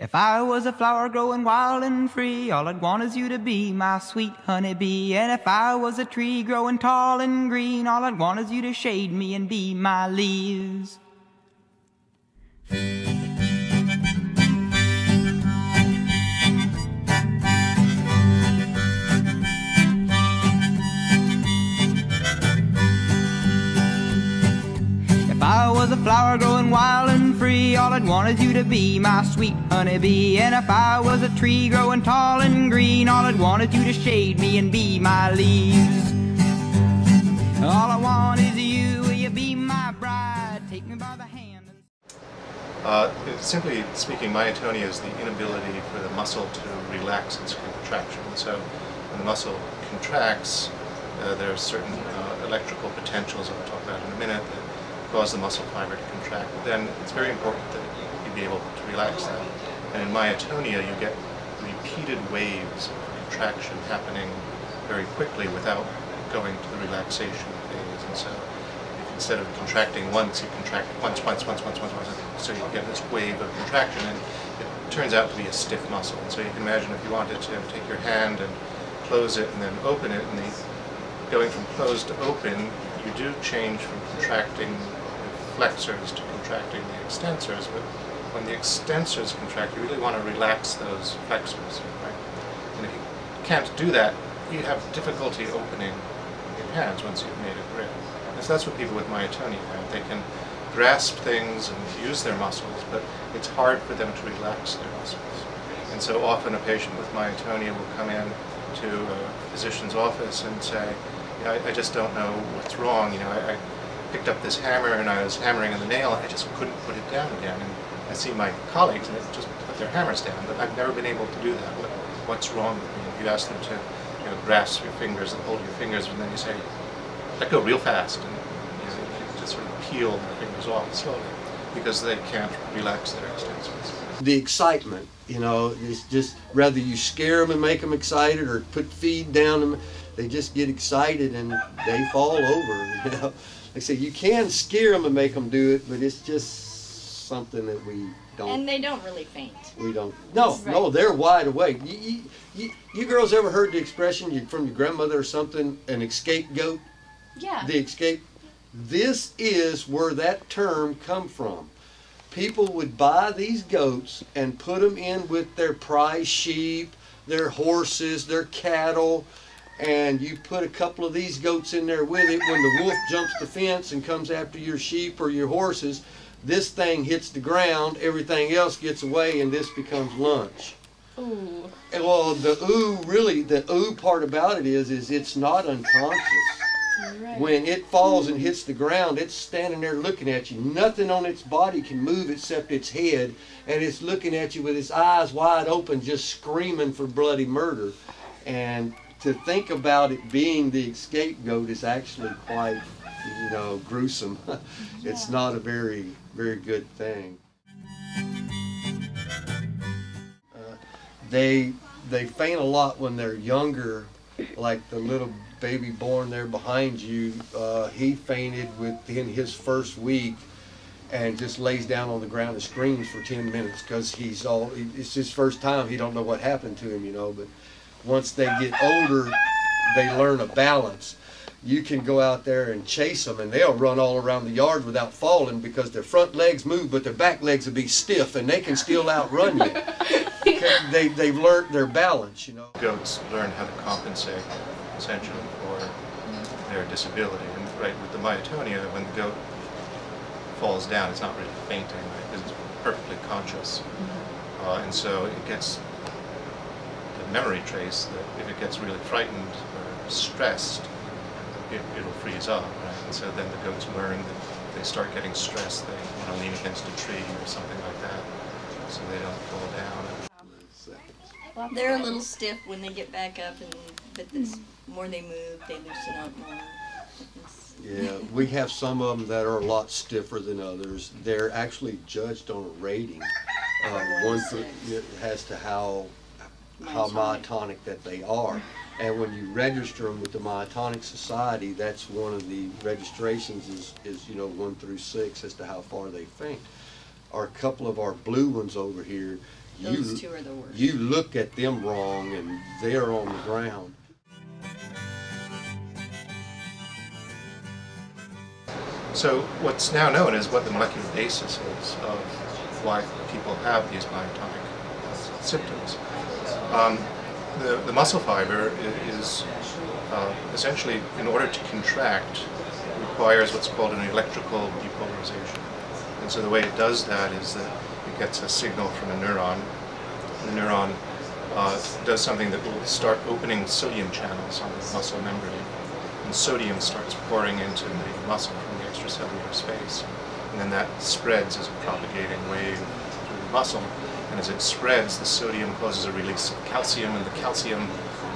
If I was a flower growing wild and free, all I'd want is you to be my sweet honeybee. And if I was a tree growing tall and green, all I'd want is you to shade me and be my leaves. If I was a flower growing wild and free, all I'd want is you to be my sweet honeybee. And if I was a tree growing tall and green, all I'd want is you to shade me and be my leaves. All I want is you, will you be my bride? Take me by the hand. Simply speaking, myotonia is the inability for the muscle to relax its contraction. So when the muscle contracts, there are certain electrical potentials that we'll talk about in a minute that cause the muscle fiber to contract. But then it's very important that you be able to relax that. And in myotonia, you get repeated waves of contraction happening very quickly without going to the relaxation phase. And so instead of contracting once, you contract once, so you get this wave of contraction, and it turns out to be a stiff muscle. And so you can imagine if you wanted to take your hand and close it and then open it, and going from closed to open, you do change from contracting the flexors to contracting the extensors, but when the extensors contract, you really want to relax those flexors, right? And if you can't do that, you have difficulty opening your hands once you've made a grip. And so that's what people with myotonia have. They can grasp things and use their muscles, but it's hard for them to relax their muscles. And so often a patient with myotonia will come in to a physician's office and say, I just don't know what's wrong. I picked up this hammer and I was hammering on the nail, and I just couldn't put it down again. And I see my colleagues and they just put their hammers down, but I've never been able to do that. What's wrong with me? If you ask them to grasp your fingers and hold your fingers, and then you say, let go real fast, and you just sort of peel their fingers off slowly because they can't relax their extensors. The excitement, is just, rather you scare them and make them excited or put feed down them, they just get excited and they fall over. Like I say, you can scare them and make them do it, but it's just something that we don't. And they don't really faint. We don't. No, right. No, they're wide awake. You girls ever heard the expression from your grandmother or something, an escape goat? Yeah. The escape. This is where that term come from. People would buy these goats and put them in with their prize sheep, their horses, their cattle, and you put a couple of these goats in there with it. When the wolf jumps the fence and comes after your sheep or your horses, this thing hits the ground, everything else gets away, and this becomes lunch. Ooh. And well, the ooh part about it is it's not unconscious. Right. When it falls and hits the ground, it's standing there looking at you. Nothing on its body can move except its head, and it's looking at you with its eyes wide open, just screaming for bloody murder. And to think about it being the scapegoat is actually quite, gruesome. It's not a very, very good thing. They faint a lot when they're younger, like the little baby born there behind you. He fainted within his first week and just lays down on the ground and screams for 10 minutes because it's his first time. He don't know what happened to him, but once they get older, they learn a balance. You can go out there and chase them, and they'll run all around the yard without falling because their front legs move, but their back legs will be stiff, and they can still outrun you. They've learned their balance, Goats learn how to compensate, essentially, for their disability. And right, with the myotonia, when the goat falls down, it's not really fainting, right, because it's perfectly conscious. And so it gets the memory trace that if it gets really frightened or stressed, it'll freeze up, right? And so then the goats learn that they start getting stressed, they want to lean against a tree or something like that, so they don't fall down. Well, they're a little stiff when they get back up, but the more they move, they loosen up more. Yeah, we have some of them that are a lot stiffer than others. They're actually judged on a rating, as to how myotonic that they are. And when you register them with the Myotonic Society, that's one of the registrations is 1 through 6 as to how far they faint. are a couple of our blue ones over here. Those two are the worst. You look at them wrong and they're on the ground. So what's now known is what the molecular basis is of why people have these myotonic symptoms. The muscle fiber is essentially, in order to contract, requires what's called an electrical depolarization. And so the way it does that is that it gets a signal from a neuron. The neuron does something that will start opening sodium channels on the muscle membrane. And sodium starts pouring into the muscle from the extracellular space. And then that spreads as a propagating wave through the muscle. And as it spreads, the sodium causes a release of calcium, and the calcium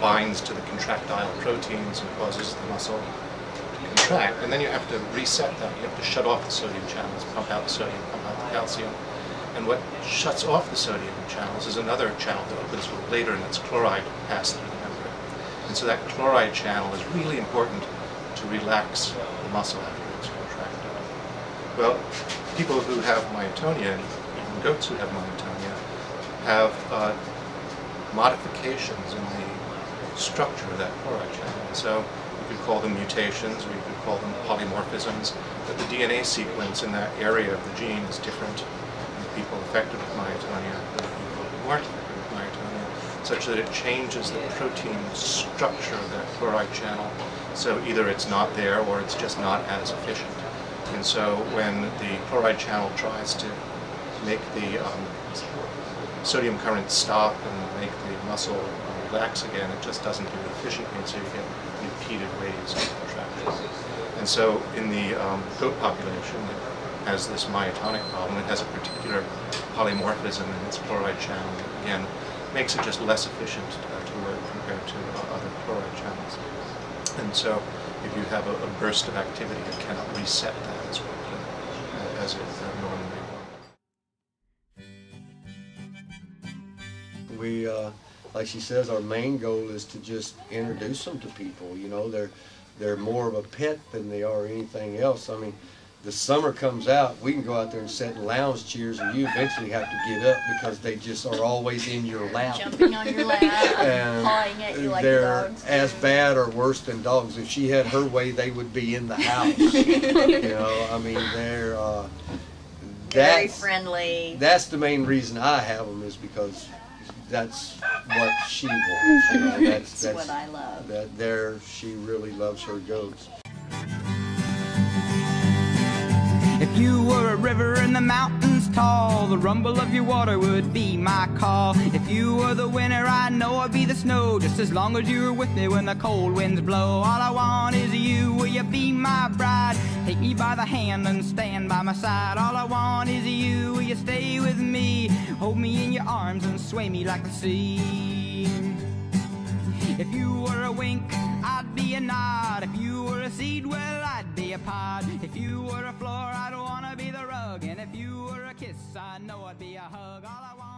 binds to the contractile proteins and causes the muscle to contract. And then you have to reset that. You have to shut off the sodium channels, pump out the sodium, pump out the calcium. And what shuts off the sodium channels is another channel that opens later, and that's chloride pass through the membrane. And so that chloride channel is really important to relax the muscle after it's contracted. Well, people who have myotonia, even goats who have myotonia, have modifications in the structure of that chloride channel. So you could call them mutations, or you could call them polymorphisms, but the DNA sequence in that area of the gene is different in the people affected with myotonia than the people who aren't affected with myotonia, such that it changes the protein structure of that chloride channel. So either it's not there or it's just not as efficient. And so when the chloride channel tries to make the sodium current stop and make the muscle relax again, it just doesn't do it efficiently, and so you get repeated waves of contraction. And so in the goat population that has this myotonic problem, it has a particular polymorphism in its chloride channel that, again, makes it just less efficient to work compared to other chloride channels. And so if you have a burst of activity, it cannot reset that as quickly as it normally would. We, like she says, our main goal is to just introduce them to people. You know, they're more of a pet than they are anything else. I mean, the summer comes out, we can go out there and sit in lounge chairs, and you eventually have to get up because they just are always in your lap. Jumping on your lap, and pawing at you like they're dogs. as bad or worse than dogs. If she had her way, they would be in the house. You know, I mean, they're very friendly. That's the main reason I have them, is because that's what she wants. You know, that's what I love. She really loves her goats. If you were a river in the mountains tall, the rumble of your water would be my call. If you were the winter, I know I'd be the snow, just as long as you were with me when the cold winds blow. All I want is you, will you be my bride? Take me by the hand and stand by my side. All I want is you, will you stay with me? Hold me in your arms and sway me like the sea. If you were a wink, I'd be a nod. If you were a seed, well, I'd be a pod. If you were a floor, I'd wanna be the rug. And if you were a kiss, I know I'd be a hug. All I want